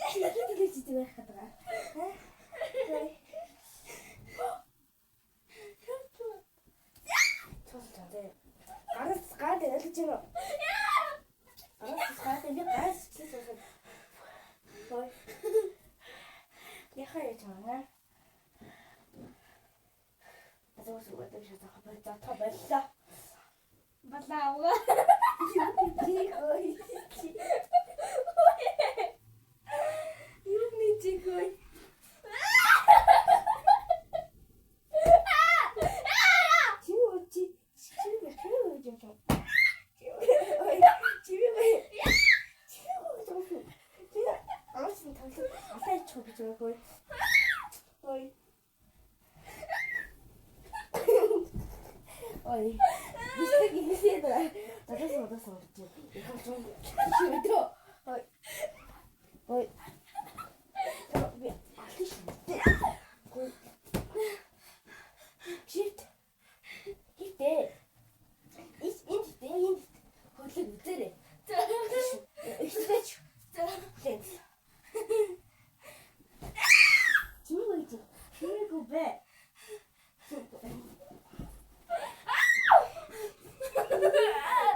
Тэгэж идэх хадгаа. Тостой. Гараас гад ялж байна. Гараас гад би газ чийсэн. Хой. Яхаа яж байна. Азуу сүрээд шатах хапаа та байлаа. Балаага. Юуны чигой. Ой, 이게 나도 이거 좀 힘들어. ой. 왜 아시는데? Shit. 이때 이 거기 못들래. 스트레치. 댄스. 지우고 있지. 그리고 왜?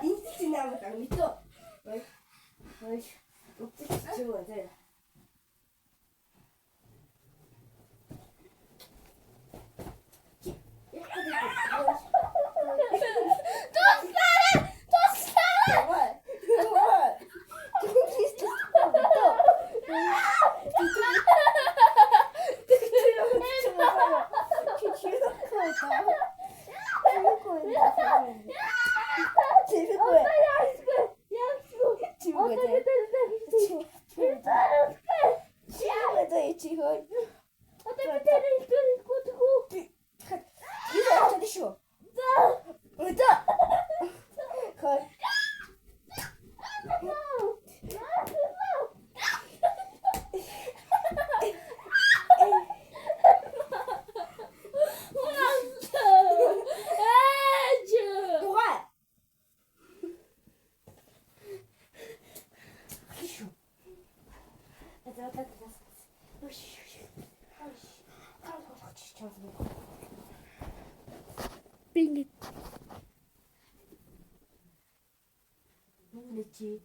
인스티 나무 딱 밑도. 어이. 어떻게 지워야 돼? Bingi. Nuneci.